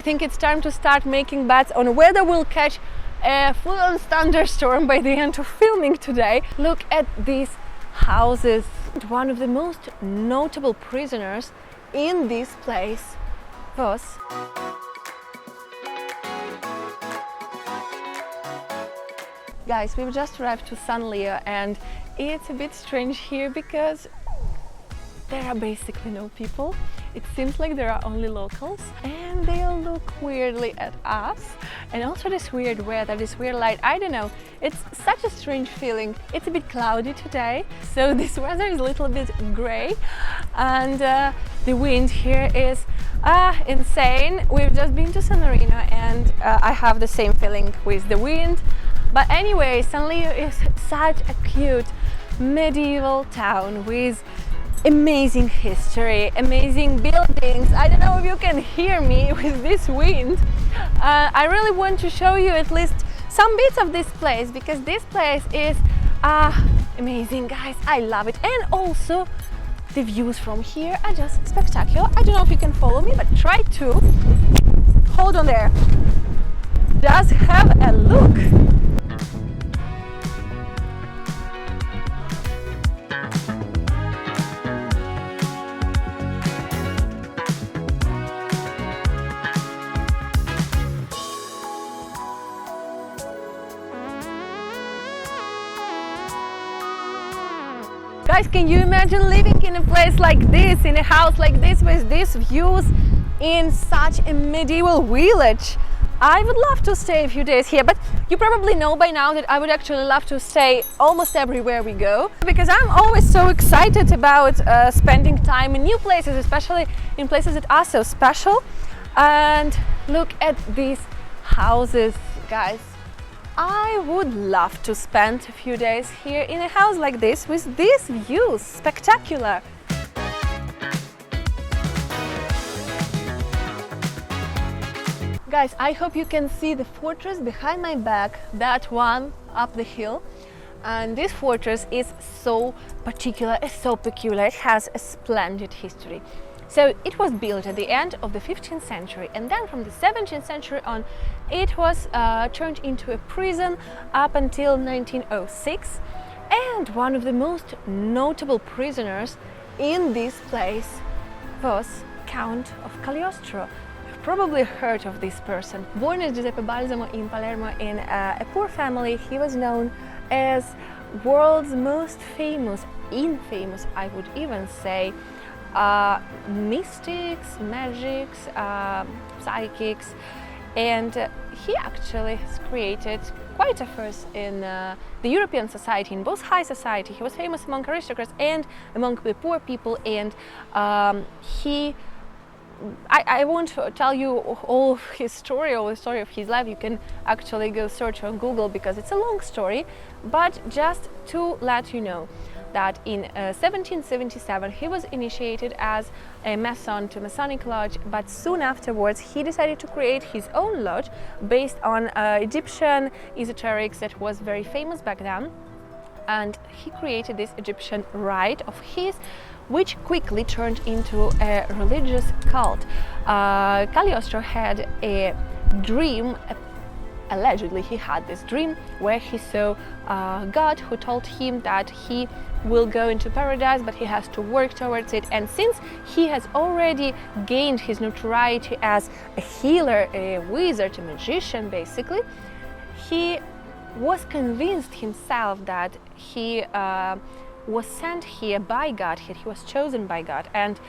I think it's time to start making bets on whether we'll catch a full-on thunderstorm by the end of filming today. Look at these houses. One of the most notable prisoners in this place was guys, we've just arrived to San Leo and it's a bit strange here because there are basically no people. It seems like there are only locals and they all look weirdly at us. And also this weird weather, this weird light, I don't know, it's such a strange feeling. It's a bit cloudy today, so this weather is a little bit gray and the wind here is insane. We've just been to San Marino and I have the same feeling with the wind. But anyway, San Leo is such a cute medieval town with amazing history, amazing buildings. I don't know if you can hear me with this wind. I really want to show you at least some bits of this place because this place is amazing, guys. I love it. And also the views from here are just spectacular. I don't know if you can follow me, but try to. Hold on there. Just have a look. Guys, can you imagine living in a place like this, in a house like this, with these views in such a medieval village? I would love to stay a few days here, but you probably know by now that I would actually love to stay almost everywhere we go, because I'm always so excited about spending time in new places, especially in places that are so special. And look at these houses, guys. I would love to spend a few days here in a house like this with these views. Spectacular! Guys, I hope you can see the fortress behind my back, that one up the hill. And this fortress is so particular, it's so peculiar, it has a splendid history. So it was built at the end of the 15th century, and then from the 17th century on it was turned into a prison up until 1906. And one of the most notable prisoners in this place was Count of Cagliostro. You've probably heard of this person. Born as Giuseppe Balsamo in Palermo in a poor family, he was known as world's most famous, infamous, I would even say, mystics, magics, psychics, and he actually has created quite a fuss in the European society, in both high society. He was famous among aristocrats and among the poor people, and I won't tell you all of his story, all the story of his life. You can actually go search on Google because it's a long story, but just to let you know that in 1777 he was initiated as a Mason to Masonic Lodge, but soon afterwards he decided to create his own lodge based on Egyptian esoterics that was very famous back then. And he created this Egyptian rite of his, which quickly turned into a religious cult. Cagliostro had a dream. Allegedly, he had this dream where he saw God, who told him that he will go into paradise, but he has to work towards it. And since he has already gained his notoriety as a healer, a wizard, a magician, basically, he was convinced himself that he was sent here by God, he was chosen by God. And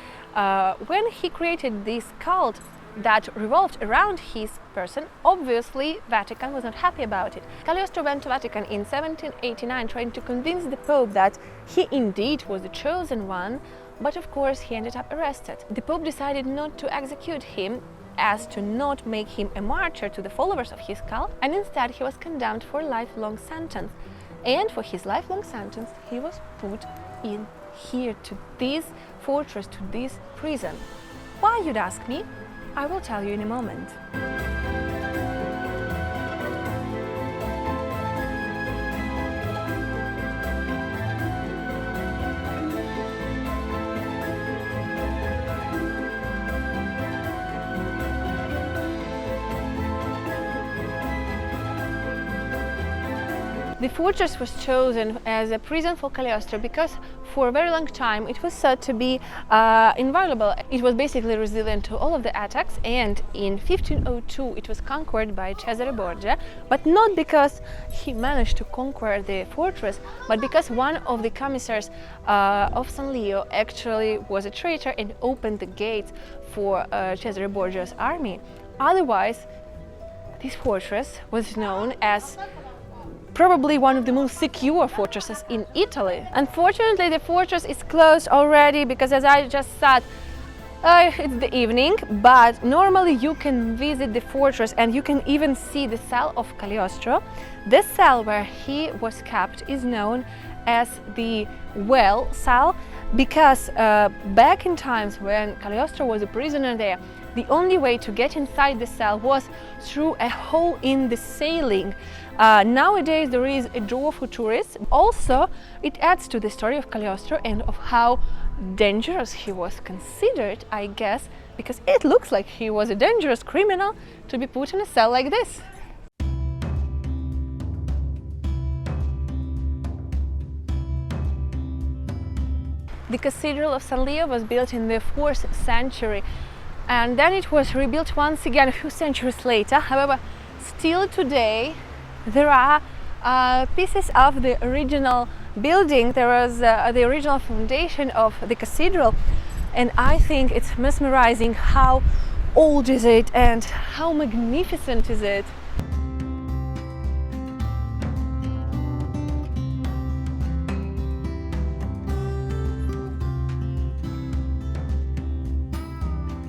when he created this cult that revolved around his person, obviously Vatican was not happy about it. Cagliostro went to Vatican in 1789 trying to convince the Pope that he indeed was the chosen one, but of course he ended up arrested. The Pope decided not to execute him as to not make him a martyr to the followers of his cult, and instead he was condemned for a lifelong sentence. And for his lifelong sentence he was put in here, to this fortress, to this prison. Why, you'd ask me? I will tell you in a moment. The fortress was chosen as a prison for Cagliostro because for a very long time it was said to be inviolable. It was basically resilient to all of the attacks, and in 1502 it was conquered by Cesare Borgia, but not because he managed to conquer the fortress, but because one of the commissaries of San Leo actually was a traitor and opened the gates for Cesare Borgia's army. Otherwise, this fortress was known as probably one of the most secure fortresses in Italy. Unfortunately, the fortress is closed already because, as I just said, it's the evening, but normally you can visit the fortress and you can even see the cell of Cagliostro. This cell where he was kept is known as the well cell because back in times when Cagliostro was a prisoner there, the only way to get inside the cell was through a hole in the ceiling. Nowadays there is a door for tourists. Also, it adds to the story of Cagliostro and of how dangerous he was considered, I guess, because it looks like he was a dangerous criminal to be put in a cell like this. The Cathedral of San Leo was built in the 4th century, and then it was rebuilt once again a few centuries later. However, still today there are pieces of the original building. There was the original foundation of the cathedral, and I think it's mesmerizing how old is it and how magnificent is it.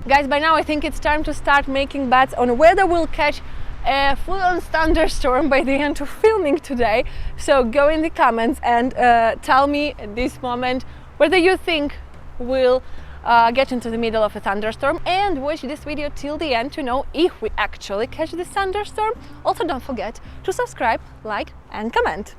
Guys, by now I think it's time to start making bets on whether we'll catch a full-on thunderstorm by the end of filming today. So go in the comments and tell me at this moment whether you think we'll get into the middle of a thunderstorm, and watch this video till the end to know if we actually catch this thunderstorm. Also, don't forget to subscribe, like and comment.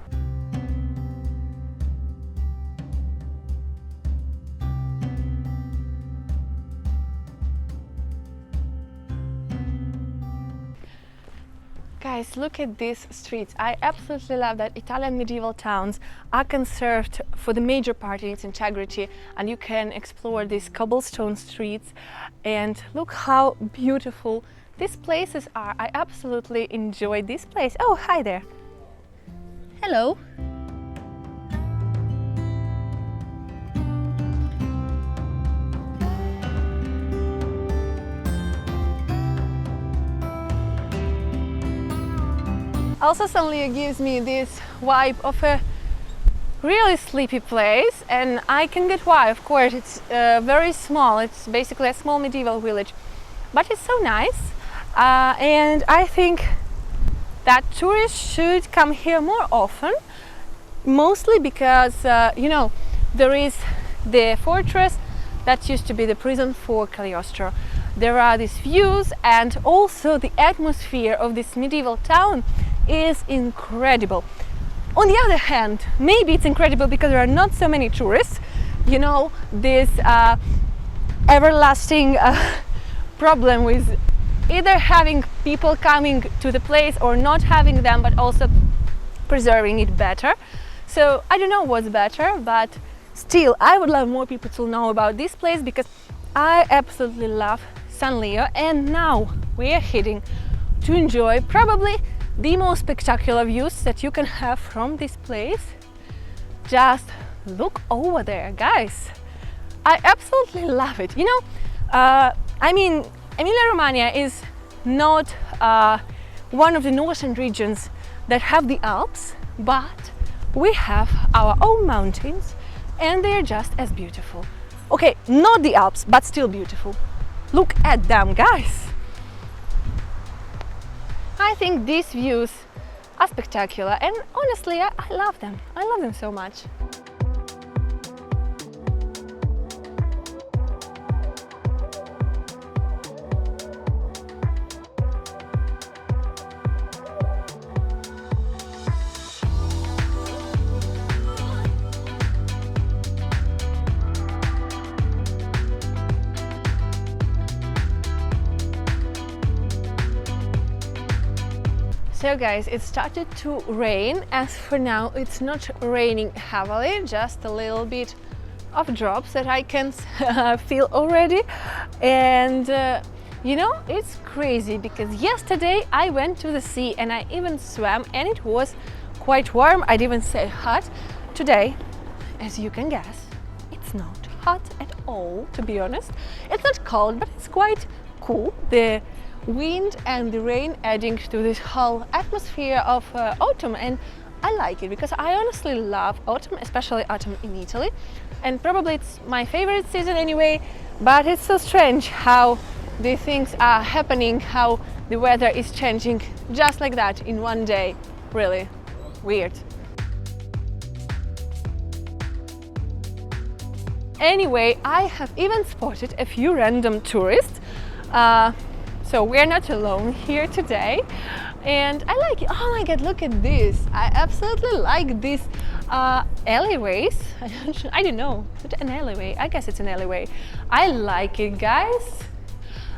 Guys, look at these streets. I absolutely love that Italian medieval towns are conserved for the major part in its integrity, and you can explore these cobblestone streets and look how beautiful these places are. I absolutely enjoy this place. Oh, hi there. Hello. Also, San Leo gives me this vibe of a really sleepy place, and I can get why. Of course, it's very small. It's basically a small medieval village, but it's so nice, and I think that tourists should come here more often, mostly because you know, there is the fortress that used to be the prison for Cagliostro. There are these views, and also the atmosphere of this medieval town is incredible. On the other hand, maybe it's incredible because there are not so many tourists. You know, this everlasting problem with either having people coming to the place or not having them, but also preserving it better. So I don't know what's better, but still I would love more people to know about this place because I absolutely love San Leo. And now we are heading to enjoy probably the most spectacular views that you can have from this place. Just look over there, guys. I absolutely love it. You know, I mean, Emilia-Romagna is not one of the northern regions that have the Alps, but we have our own mountains and they're just as beautiful. Okay, not the Alps, but still beautiful. Look at them, guys. I think these views are spectacular, and honestly, I love them. I love them so much. So guys, it started to rain. As for now, it's not raining heavily, just a little bit of drops that I can feel already. And you know, it's crazy because yesterday I went to the sea and I even swam and it was quite warm. I'd even say hot. Today, as you can guess, it's not hot at all, to be honest. It's not cold, but it's quite cool. The wind and the rain adding to this whole atmosphere of autumn, and I like it because I honestly love autumn, especially autumn in Italy, and probably it's my favorite season anyway. But it's so strange how the things are happening, how the weather is changing just like that in one day. Really weird. Anyway, I have even spotted a few random tourists. So we're not alone here today, and I like it. Oh my god, look at this! I absolutely like these alleyways. I don't know, is it an alleyway? I guess it's an alleyway. I like it, guys.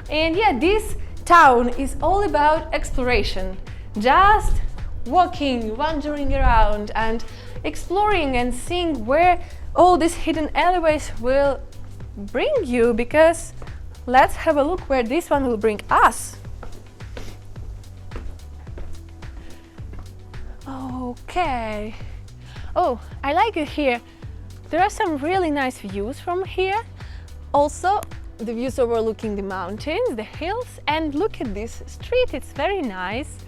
And yeah, this town is all about exploration. Just walking, wandering around and exploring and seeing where all these hidden alleyways will bring you, because let's have a look where this one will bring us. Okay. Oh, I like it here. There are some really nice views from here. Also, the views overlooking the mountains, the hills, and look at this street, it's very nice.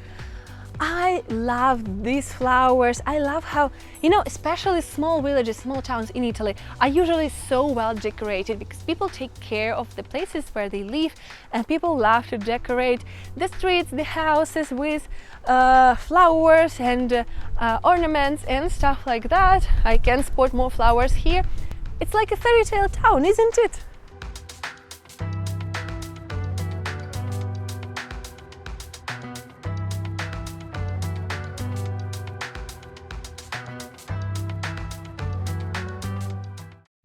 I love these flowers. I love how, you know, especially small villages, small towns in Italy are usually so well decorated because people take care of the places where they live, and people love to decorate the streets, the houses with flowers and ornaments and stuff like that. I can spot more flowers here. It's like a fairy tale town, isn't it?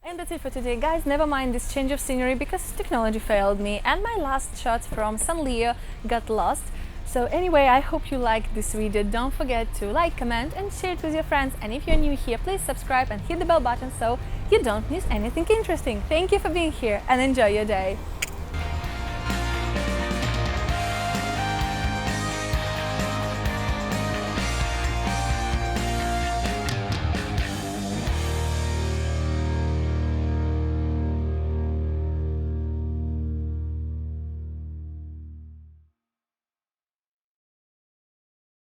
And that's it for today, guys. Never mind this change of scenery because technology failed me and my last shot from San Leo got lost. So anyway, I hope you liked this video. Don't forget to like, comment and share it with your friends. And if you're new here, please subscribe and hit the bell button so you don't miss anything interesting. Thank you for being here and enjoy your day.